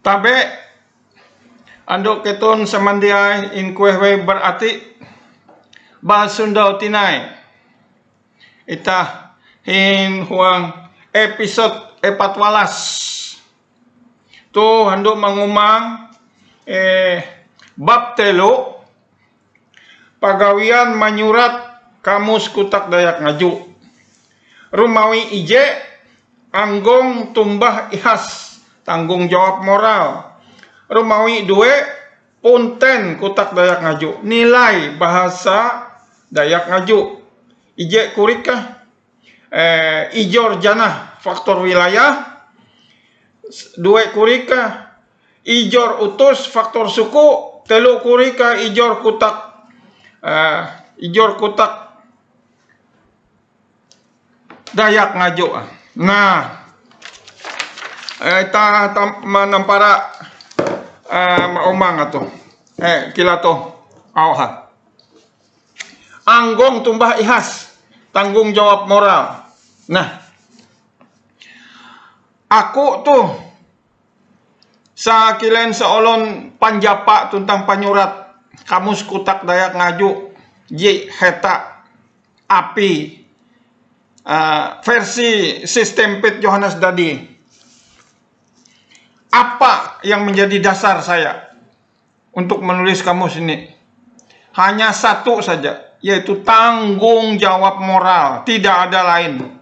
Tabe andok ketun samandiai in kuehwe berarti bahasa Sunda tinai. Ita hin huang episode 14. Tu handuk mengumang bab telu pagawian menyurat kamus kutak Dayak Ngaju. Rumawi ije anggong tumbah ihas tanggung jawab moral. Rumawi due punten kutak Dayak Ngaju nilai bahasa Dayak Ngaju. Ije kurika ijor janah faktor wilayah. Due kurika ijor utus faktor suku. Telu kurika ijor kutak Dayak Ngaju. Nah, ta manampara maumang ato. Kilato awha. Anggong tumbah ihas, tanggung jawab moral. Nah, aku tuh sa kilen seolon panjapa tentang panyurat kamus kutak Dayak Ngaju J heta api versi sistem Pit Johannes Dadi. Apa yang menjadi dasar saya untuk menulis kamus ini? Hanya satu saja, yaitu tanggung jawab moral, tidak ada lain.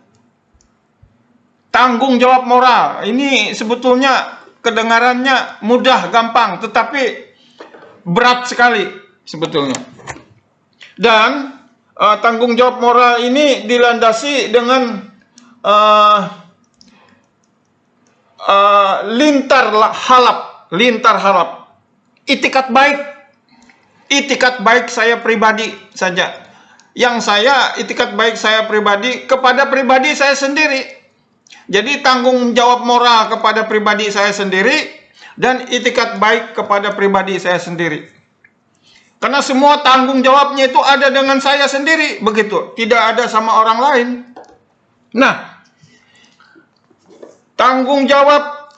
Tanggung jawab moral ini sebetulnya kedengarannya mudah, gampang, tetapi berat sekali sebetulnya. Dan tanggung jawab moral ini dilandasi dengan lintar halap, itikat baik saya pribadi saja. Itikat baik saya pribadi kepada pribadi saya sendiri. Jadi tanggung jawab moral kepada pribadi saya sendiri dan itikat baik kepada pribadi saya sendiri. Karena semua tanggung jawabnya itu ada dengan saya sendiri, begitu. Tidak ada sama orang lain. Nah, tanggung jawab,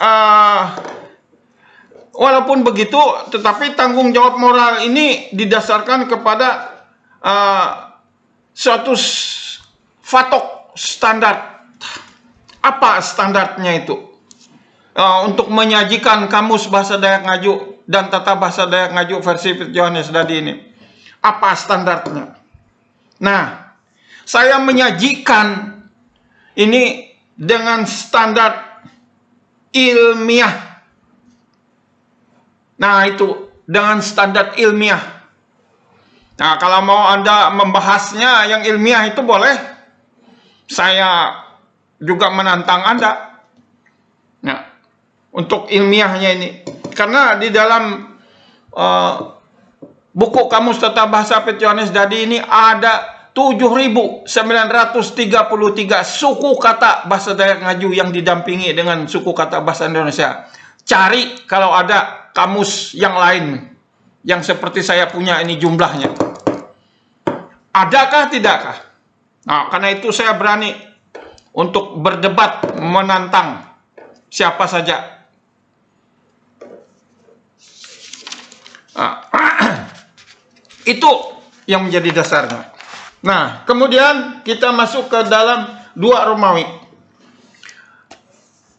walaupun begitu, tetapi tanggung jawab moral ini didasarkan kepada suatu fatok standar. Apa standarnya itu? Untuk menyajikan kamus bahasa Dayak Ngaju dan tata bahasa Dayak Ngaju versi Pit Johannes Dadi ini. Apa standarnya? Nah, saya menyajikan ini dengan standar ilmiah. Nah, itu dengan standar ilmiah. Nah, kalau mau Anda membahasnya yang ilmiah itu boleh. Saya juga menantang Anda. Nah, untuk ilmiahnya ini. Karena di dalam buku Kamus Tata Bahasa Pit Johannes Dadi ini ada 7.933 suku kata bahasa Dayak Ngaju yang didampingi dengan suku kata bahasa Indonesia. Cari kalau ada kamus yang lain yang seperti saya punya ini jumlahnya. Adakah, tidakkah? Nah, karena itu saya berani untuk berdebat menantang siapa saja. Itu yang menjadi dasarnya. Nah, kemudian kita masuk ke dalam dua Romawi.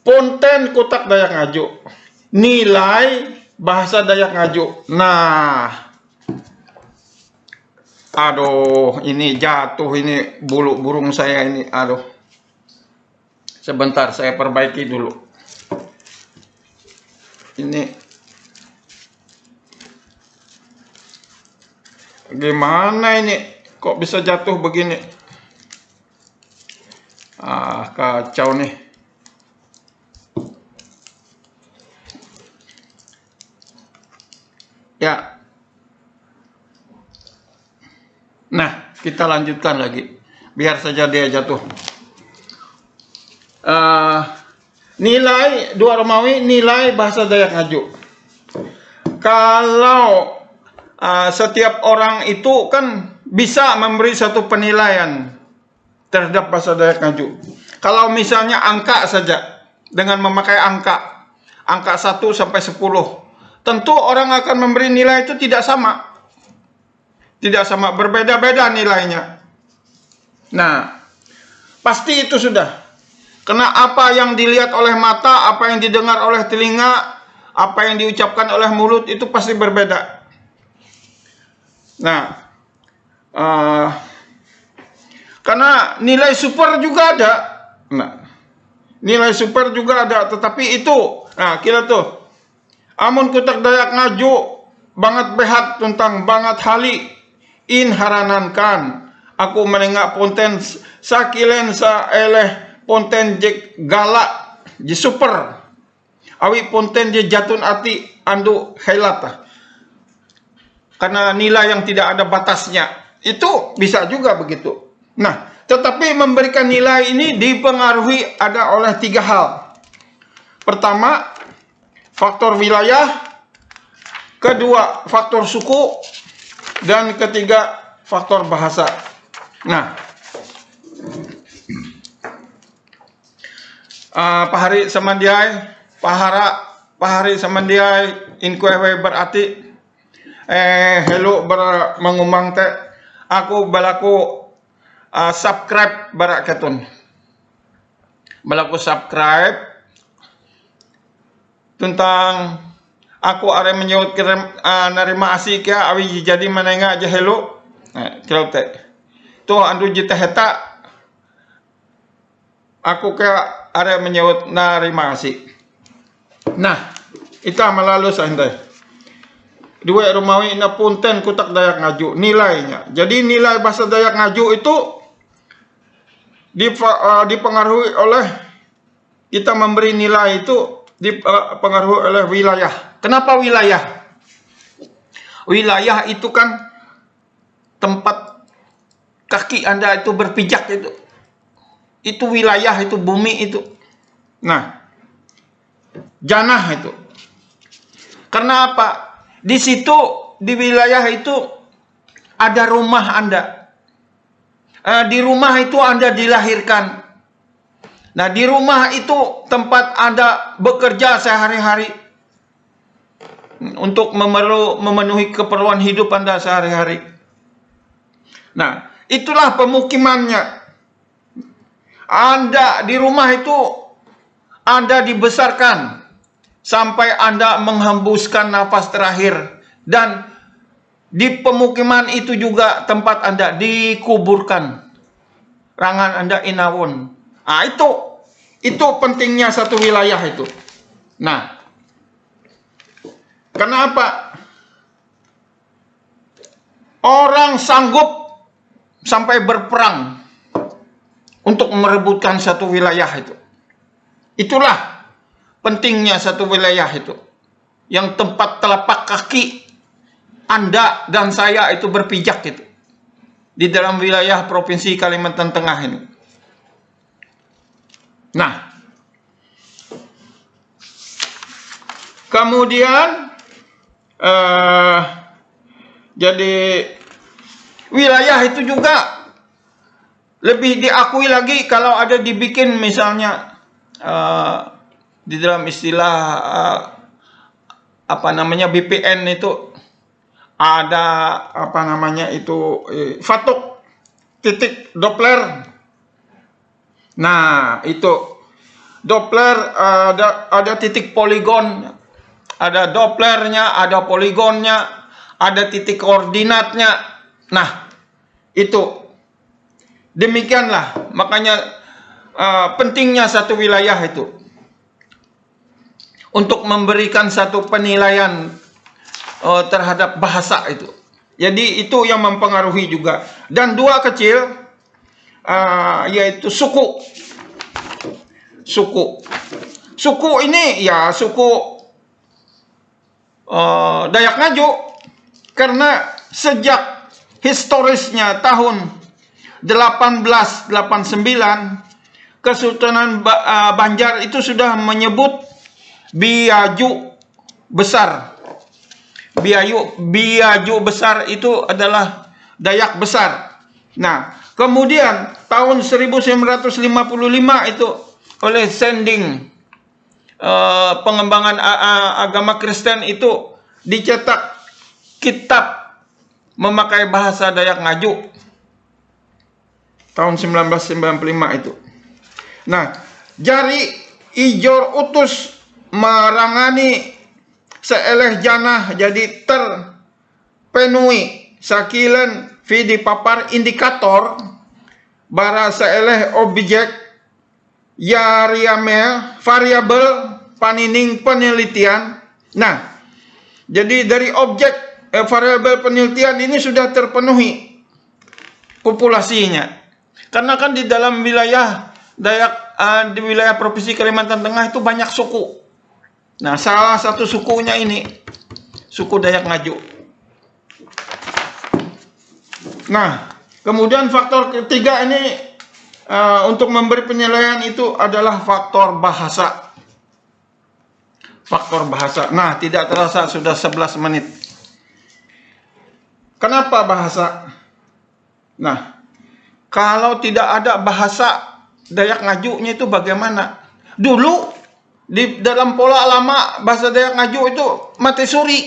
Punten kutak Dayak Ngaju, nilai bahasa Dayak Ngaju. Nah, aduh, ini jatuh ini bulu burung saya ini. Aduh, sebentar saya perbaiki dulu. Ini gimana ini? Kok bisa jatuh begini? Kacau nih. Ya. Nah, kita lanjutkan lagi. Biar saja dia jatuh. Nilai dua Romawi, nilai bahasa Dayak Ngaju. Kalau setiap orang itu kan bisa memberi satu penilaian terhadap bahasa Dayak Ngaju. Kalau misalnya angka saja, dengan memakai angka, angka 1 sampai 10. Tentu orang akan memberi nilai itu tidak sama. Tidak sama, berbeda-beda nilainya. Nah, pasti itu sudah. Karena apa yang dilihat oleh mata, apa yang didengar oleh telinga, apa yang diucapkan oleh mulut itu pasti berbeda. Nah, karena nilai super juga ada. Nah, nilai super juga ada, tetapi itu, nah kira tuh, amun kutak Dayak ngaju banget behat tentang banget hali in haranankan aku menengak ponten sakilen sa eleh ponten jek galak je super awi ponten je jatun ati andu helata, karena nilai yang tidak ada batasnya itu bisa juga begitu. Nah, tetapi memberikan nilai ini dipengaruhi ada oleh 3 hal. Pertama, faktor wilayah, kedua faktor suku, dan ketiga faktor bahasa. Nah, pahari samandiai, pahari samandiai inkuewe berarti hello mengumang te aku balaku subscribe barak ketun. Balaku subscribe tentang aku are menyebut narima asik ya awi jadi menengah aja hello. Nah, kira te. Tu andu jita heta aku ke are menyebut narima asik. Nah, kita melalui santai. Dua Romawi na punten kutak Dayak Ngaju nilainya. Jadi nilai bahasa Dayak Ngaju itu dipengaruhi oleh kita memberi nilai itu dipengaruhi oleh wilayah. Kenapa wilayah? Wilayah itu kan tempat kaki Anda itu berpijak itu. Itu wilayah, itu bumi itu. Nah, janah itu. Karena apa? Di situ, di wilayah itu ada rumah Anda. Di rumah itu Anda dilahirkan. Nah, di rumah itu tempat Anda bekerja sehari-hari untuk memenuhi keperluan hidup Anda sehari-hari. Nah, itulah pemukimannya. Anda di rumah itu Anda dibesarkan sampai Anda menghembuskan nafas terakhir, dan di pemukiman itu juga tempat Anda dikuburkan. Rangan Anda inawon. Ah, itu pentingnya satu wilayah itu. Nah, kenapa orang sanggup sampai berperang untuk merebutkan satu wilayah itu? Itulah pentingnya satu wilayah itu, yang tempat telapak kaki Anda dan saya itu berpijak itu, di dalam wilayah Provinsi Kalimantan Tengah ini. Nah, kemudian jadi wilayah itu juga lebih diakui lagi kalau ada dibikin misalnya di dalam istilah apa namanya BPN itu ada apa namanya itu fatuk titik Doppler. Nah, itu Doppler ada titik poligon, ada Dopplernya, ada poligonnya, ada titik koordinatnya. Nah, itu demikianlah makanya pentingnya satu wilayah itu untuk memberikan satu penilaian terhadap bahasa itu. Jadi itu yang mempengaruhi juga. Dan dua kecil yaitu suku. Suku ini ya suku Dayak Ngaju, karena sejak historisnya tahun 1889 Kesultanan Banjar itu sudah menyebut Biaju besar. Biaju besar itu adalah Dayak besar. Nah, kemudian tahun 1955 itu oleh Sending pengembangan agama Kristen itu dicetak kitab memakai bahasa Dayak Ngaju tahun 1995 itu. Nah, jari ijor utus marangani seeleh janah jadi terpenuhi sakilen vidi papar indikator bara seeleh objek yariamel variabel panining penelitian. Nah, jadi dari objek variabel penelitian ini sudah terpenuhi populasinya. Karena kan di dalam wilayah Dayak di wilayah Provinsi Kalimantan Tengah itu banyak suku. Nah, salah satu sukunya ini suku Dayak Ngaju. Nah, kemudian faktor ketiga ini untuk memberi penilaian itu adalah faktor bahasa. Faktor bahasa. Nah, tidak terasa sudah 11 menit. Kenapa bahasa? Nah, kalau tidak ada bahasa Dayak Ngajunya itu bagaimana? Dulu di dalam pola lama bahasa Dayak Ngaju itu mati suri.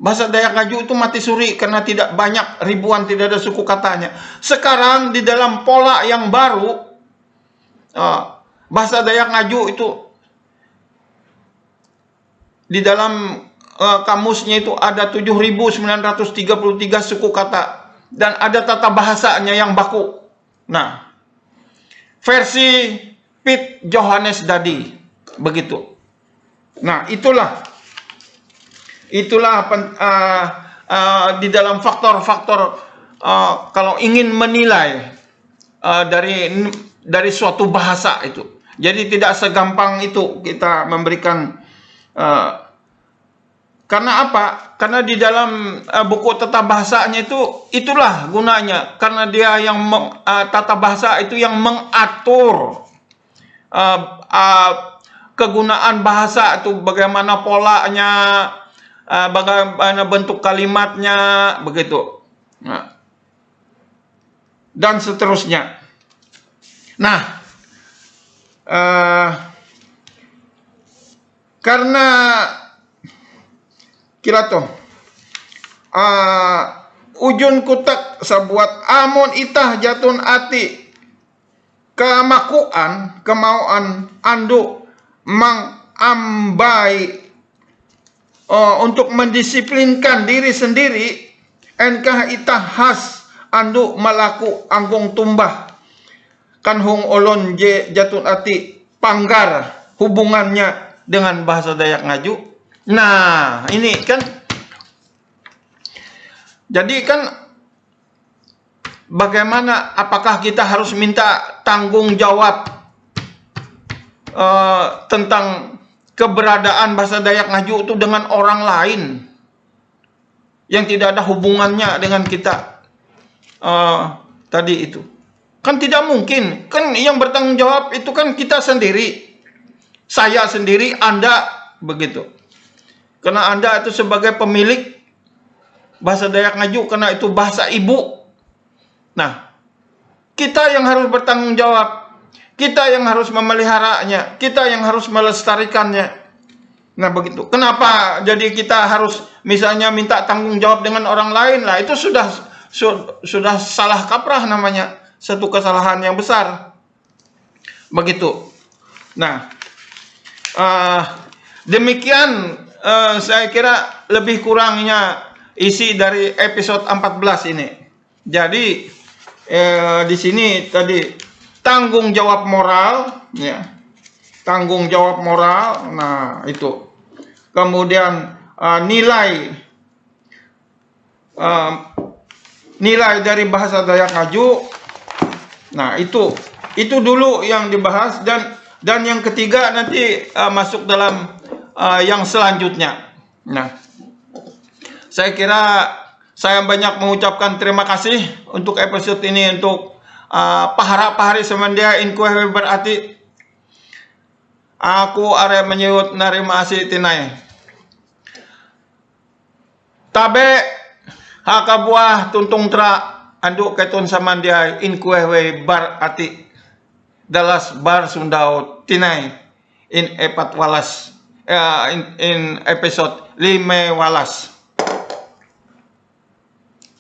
Bahasa Dayak Ngaju itu mati suri karena tidak banyak, ribuan, tidak ada suku katanya. Sekarang di dalam pola yang baru bahasa Dayak Ngaju itu di dalam kamusnya itu ada 7.933 suku kata dan ada tata bahasanya yang baku. Nah, versi Piet Johannes Dadi begitu. Nah, itulah di dalam faktor-faktor kalau ingin menilai dari suatu bahasa itu. Jadi tidak segampang itu kita memberikan. Karena apa? Karena di dalam buku tata bahasanya itulah gunanya. Karena dia yang tata bahasa itu yang mengatur kegunaan bahasa itu, bagaimana polanya, bagaimana bentuk kalimatnya, begitu. Nah, dan seterusnya. Nah, karena kira toh ujun kutak sabuat amun itah jatun ati kemakuan kemauan andu mengambai untuk mendisiplinkan diri sendiri enkah itah has andu malaku anggung tumbah kan hung olon je jatun ati panggar hubungannya dengan bahasa Dayak Ngaju. Nah, ini kan jadi kan bagaimana, apakah kita harus minta tanggung jawab tentang keberadaan bahasa Dayak Ngaju itu dengan orang lain yang tidak ada hubungannya dengan kita tadi itu? Kan tidak mungkin. Kan yang bertanggung jawab itu kan kita sendiri. Saya sendiri, Anda, begitu. Karena Anda itu sebagai pemilik bahasa Dayak Ngaju, karena itu bahasa ibu. Nah, kita yang harus bertanggung jawab. Kita yang harus memeliharanya. Kita yang harus melestarikannya. Nah, begitu. Kenapa jadi kita harus misalnya minta tanggung jawab dengan orang lain? Lah, itu sudah salah kaprah namanya. Satu kesalahan yang besar. Begitu. Nah, demikian saya kira lebih kurangnya isi dari episode 14 ini. Jadi di sini tadi tanggung jawab moral, ya, tanggung jawab moral. Nah, itu. Kemudian nilai dari bahasa Dayak Ngaju. Nah, itu dulu yang dibahas, dan yang ketiga nanti masuk dalam yang selanjutnya. Nah, saya kira saya banyak mengucapkan terima kasih untuk episode ini untuk pahara-pahari semandia inkueh berarti aku are menyebut narima asih tinai. Tabe hakabuah tuntung tra anduk ketun samandia inkueh bar ati dalas bar sundau tinai in episode 5 walas.